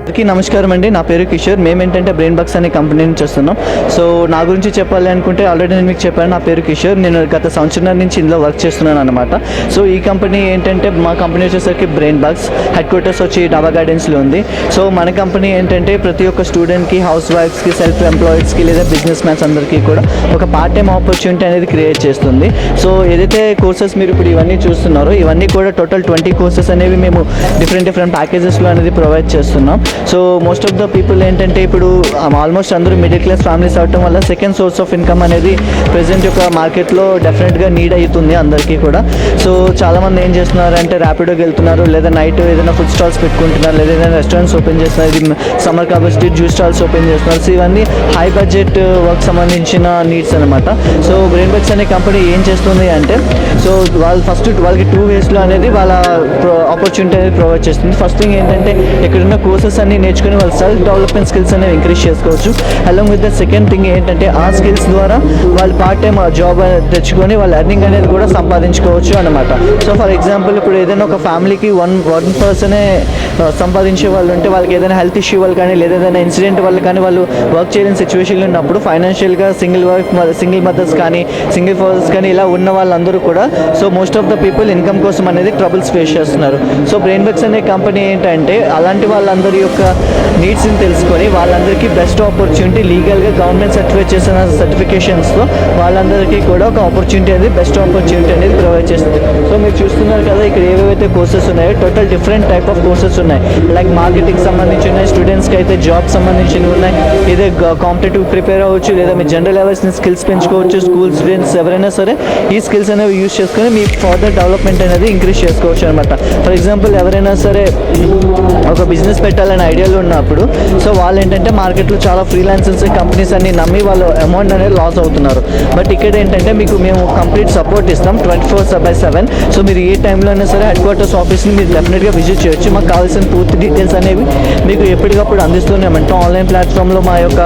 అందరికీ నమస్కారం అండి. నా పేరు కిషోర్. మేమేంటంటే బ్రెయిన్ బగ్స్ అనే కంపెనీ నుంచి వస్తున్నాం. సో నా గురించి చెప్పాలి అనుకుంటే ఆల్రెడీ నేను మీకు చెప్పాను, నా పేరు కిషోర్. నేను గత సంవత్సరం నుంచి ఇందులో వర్క్ చేస్తున్నాను అనమాట. సో ఈ కంపెనీ ఏంటంటే మా కంపెనీ వచ్చేసరికి బ్రెయిన్ బగ్స్ హెడ్ క్వార్టర్స్ వచ్చి డాబా గార్డెన్స్లో ఉంది. సో మన కంపెనీ ఏంటంటే ప్రతి ఒక్క స్టూడెంట్కి, హౌస్ వైఫ్స్కి, సెల్ఫ్ ఎంప్లాయీస్కి లేదా బిజినెస్ మ్యాన్స్ అందరికీ కూడా ఒక పార్ట్ టైం ఆపర్చునిటీ అనేది క్రియేట్ చేస్తుంది. సో ఏదైతే కోర్సెస్ మీరు ఇప్పుడు ఇవన్నీ చూస్తున్నారో ఇవన్నీ కూడా టోటల్ 20 కోర్సెస్ అనేవి మేము డిఫరెంట్ ప్యాకేజెస్లో అనేది ప్రొవైడ్ చేస్తున్నాం. So most of the people ఏంటంటే ఇప్పుడు ఆల్మోస్ట్ అందరూ మిడిల్ క్లాస్ ఫ్యామిలీస్ అవటం వల్ల సెకండ్ సోర్స్ ఆఫ్ ఇన్కమ్ అనేది ప్రజెంట్ యొక్క మార్కెట్లో డెఫినెట్గా నీడ్ అవుతుంది అందరికీ కూడా. సో చాలామంది ఏం చేస్తున్నారు అంటే ర్యాపిడోకి వెళ్తున్నారు, లేదా నైట్ ఏదైనా ఫుడ్ స్టాల్స్ పెట్టుకుంటున్నారు, లేదా ఏదైనా రెస్టారెంట్స్ ఓపెన్ చేస్తున్నారు. ఇది సమ్మర్ కాబట్టి జ్యూస్ స్టాల్స్ ఓపెన్ చేస్తున్నారు. సో ఇవన్నీ హై బడ్జెట్ వర్క్ సంబంధించిన నీడ్స్ అనమాట. సో బ్రెయిన్ బగ్స్ అనే కంపెనీ ఏం చేస్తుంది అంటే, సో వాళ్ళకి 2 వేస్లో అనేది వాళ్ళ ఆపర్చునిటీ అనేది ప్రొవైడ్ చేస్తుంది. ఫస్ట్ థింగ్ ఏంటంటే ఇక్కడున్న కోర్సెస్ అన్ని నేర్చుకుని వాళ్ళ సెల్ఫ్ డెవలప్మెంట్ స్కిల్స్ అనేవి ఇంక్రీజ్ చేసుకోవచ్చు. Along with the second thing ఏంటంటే ఆ స్కిల్స్ ద్వారా వాళ్ళు పార్ట్ టైం జాబ్ తెచ్చుకొని వాళ్ళ ఎర్నింగ్ అనేది కూడా సంపాదించుకోవచ్చు అనమాట. సో ఫర్ ఎగ్జాంపుల్ ఇప్పుడు ఏదైనా ఒక ఫ్యామిలీకి వన్ పర్సనే సంపాదించే వాళ్ళు ఉంటే వాళ్ళకి ఏదైనా హెల్త్ ఇష్యూ వాళ్ళు కానీ లేదా ఏదైనా ఇన్సిడెంట్ వల్ల కానీ వాళ్ళు వర్క్ చేయలేని సిచ్యువేషన్లో ఉన్నప్పుడు ఫైనాన్షియల్గా సింగిల్ మదర్స్ కానీ సింగిల్ ఫాదర్స్ కానీ ఇలా ఉన్న వాళ్ళందరూ కూడా so most of the people income కోసం అనేది ట్రబుల్స్ ఫేస్ చేస్తున్నారు. సో బ్రెయిన్ బగ్స్ అనే కంపెనీ ఏంటంటే అలాంటి వాళ్ళందరి యొక్క నీడ్స్ని తెలుసుకొని వాళ్ళందరికీ బెస్ట్ ఆపర్చునిటీ లీగల్గా గవర్నమెంట్ సర్టిఫై చేసిన సర్టిఫికేషన్స్తో వాళ్ళందరికీ కూడా ఒక ఆపర్చునిటీ అనేది బెస్ట్ ఆపర్చునిటీ అనేది ప్రొవైడ్ చేస్తుంది. సో మీరు చూస్తున్నారు కదా ఇక్కడ ఏవైతే కోర్సెస్ ఉన్నాయో total different type of courses ఉన్నాయి. లైక్ మార్కెటింగ్ సంబంధించి ఉన్నాయి, స్టూడెంట్స్కి అయితే జాబ్ సంబంధించినవి ఉన్నాయి, ఇదే కాంపిటేటివ్ ప్రిపేర్ అవ్వచ్చు, లేదా మీ జనరల్ లెవెల్స్ని స్కిల్స్ పెంచుకోవచ్చు. స్కూల్ స్టూడెంట్స్ ఎవరైనా సరే ఈ స్కిల్స్ అనేవి యూజ్ చేసుకొని మీ ఫర్దర్ డెవలప్మెంట్ అనేది ఇంక్రీజ్ చేసుకోవచ్చు అనమాట. ఫర్ ఎగ్జాంపుల్ ఎవరైనా సరే ఒక బిజినెస్ పెట్టాలనే ఐడియాలో ఉన్నప్పుడు సో వాళ్ళు ఏంటంటే మార్కెట్లో చాలా ఫ్రీలాన్సర్స్ కంపెనీస్ అన్ని నమ్మి వాళ్ళు అమౌంట్ అనేది లాస్ అవుతున్నారు. బట్ ఇక్కడ ఏంటంటే మీకు మేము కంప్లీట్ సపోర్ట్ ఇస్తాం 24/7. సో మీరు ఏ టైంలో అయినా సరే హెడ్ క్వార్టర్స్ ఆఫీస్ని మీరు డెఫినెట్గా విజిట్ చేయొచ్చు. మాకు కావాల్సిన పూర్తి డీటెయిల్స్ అనేవి మీకు ఎప్పటికప్పుడు అందిస్తూనే ఉంటాం. ఆన్లైన్ ప్లాట్ఫామ్లో మా యొక్క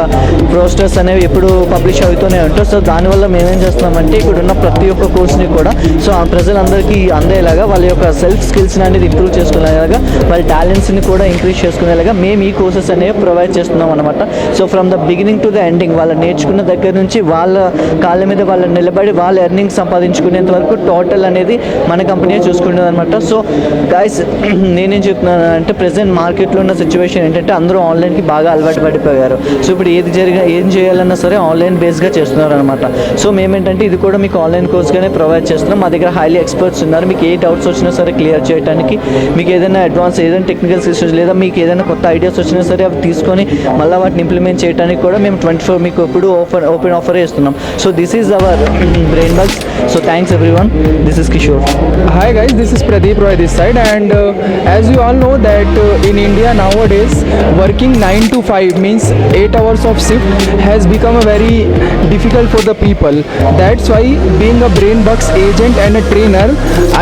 పోస్టర్స్ అనేవి ఎప్పుడు పబ్లిష్ అవుతూనే ఉంటాం. సో దానివల్ల మేమేం చేస్తున్నామంటే ఇక్కడ ఉన్న ప్రతి ఒక్క కోర్స్ని కూడా సో ఆ ప్రజలందరికీ అందేలాగా వాళ్ళ యొక్క సెల్ఫ్ స్కిల్స్ని అనేది ఇంప్రూవ్ చేసుకునేలాగా వాళ్ళ టాలెంట్స్ని కూడా ఇంక్రీజ్ చేసుకునేలాగా మేము ఈ కోర్సెస్ అనేవి ప్రొవైడ్ చేస్తున్నాం అనమాట. So from the beginning to the ending వాళ్ళు నేర్చుకున్న దగ్గర నుంచి వాళ్ళ కాళ్ళ మీద వాళ్ళు నిలబడి వాళ్ళ ఎర్నింగ్ సంపాదించుకునేంత వరకు టోటల్ అనేది మన కంపెనీ చూసుకుంటుంది అనమాట. సో గైస్ నేనేం చెప్తున్నాను అంటే ప్రెసెంట్ మార్కెట్లో ఉన్న సిచ్యువేషన్ ఏంటంటే అందరూ ఆన్లైన్కి బాగా అలవాటు పడిపోయారు. సో ఇప్పుడు ఏం చేయాలన్నా సరే ఆన్లైన్ బేస్గా చేస్తున్నారు అనమాట. సో మేమేంటంటే ఇది కూడా మీకు ఆన్లైన్ కోర్స్గానే ప్రొవైడ్ చేస్తున్నాం. మా దగ్గర హైలీ ఎక్స్పర్ట్స్ ఉన్నారు. మీకు ఏ డౌట్స్ వచ్చినా సరే క్లియర్ చేయడానికి, మీకు ఏదైనా అడ్వాన్స్ ఏదైనా టెక్నికల్ సిస్టమ్స్ లేదా మీకు ఏదైనా కొత్త ఐడియాస్ వచ్చినా సరే అవి తీసుకొని మళ్ళీ వాటిని ఇంప్లిమెంట్ చేయడానికి కూడా మేము 24 మీకు ఎప్పుడు ఓపెన్ ఆఫర్ ఇస్తున్నాం. So this is our brain bugs. So thanks everyone. This is Kishore. Hi guys, this is Pradeep Roy this side, and as you all know that in India nowadays working 9 to 5 means 8 hours of shift has become a very difficult for the people. That's why being a brain bugs agent and a trainer,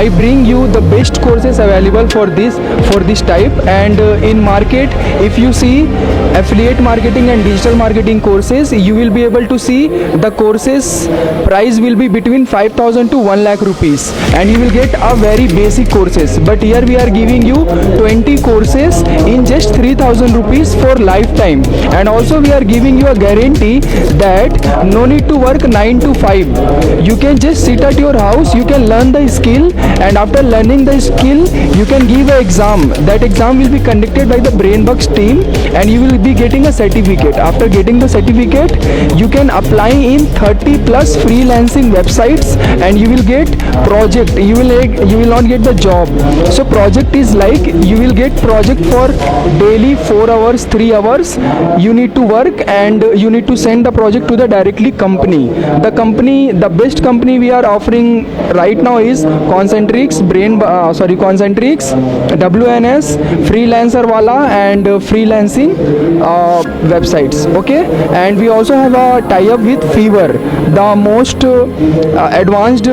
I bring you the best courses available for this type. And in market, if you see affiliate marketing and digital marketing courses, you will be able to see the courses price will be between 5,000 to 1 lakh rupees, and you will get a very basic courses. But here we are giving you 20 courses in just 3,000 rupees for lifetime. And also we are giving you a guarantee that no need to work 9 to 5. You can just sit at your house, you can learn the skill, and after learning the skill you can give an exam. That exam will be conducted by the BrainBugs team, and you will be getting a certificate. After getting the certificate, you can apply in 30 plus freelancing websites, and you will get project. You will not get the job. So project is like you will get project for daily 4 hours, 3 hours. You need to work and you need to send the project to the directly company. The best company we are offering right now is Concentrix, Concentrix, WNS, Freelancer Wala, and freelancing websites. Okay, and we also have a tie-up with Fiverr, the most advanced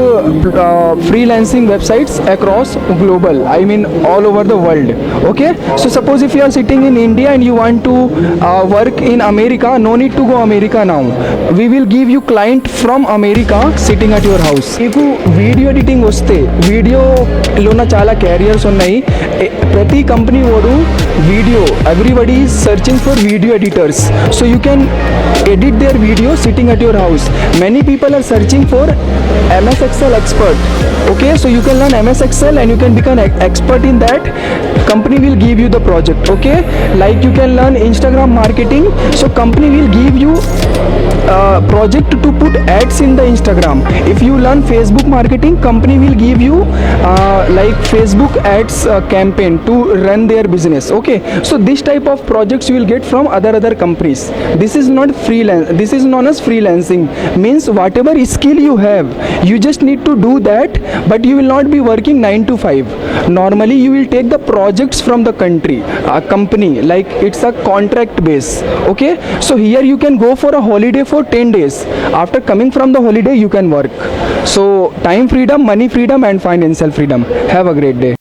freelancing websites across global, I mean all over the world. Okay, so suppose if you are sitting in India and you want to work in America, no need to go America now. We will give you client from America sitting at your house. మీకు video editing వస్తే వీడియోలో ఉన్న చాలా carriers ఉన్నాయి. ప్రతి company వాడు video everybody is searching for video editors. So you can edit their video sitting at your house. Many people are searching for MS Excel expert. Okay, so you can learn MS Excel and you can become expert in that. Company will give you the project. Okay, like you can learn Instagram marketing, so company will give you project to put ads in the Instagram. If you learn Facebook marketing, company will give you like Facebook ads campaign to run their business. Okay, so this type of projects you will get from other companies. This is not freelance, this is known as freelancing. Means whatever skill you have, you just need to do that, but you will not be working 9 to 5. Normally you will take the projects from the company, like it's a contract base. Okay, so here you can go for a holiday for 10 days. After coming from the holiday you can work. So time freedom, money freedom and financial freedom. Have a great day.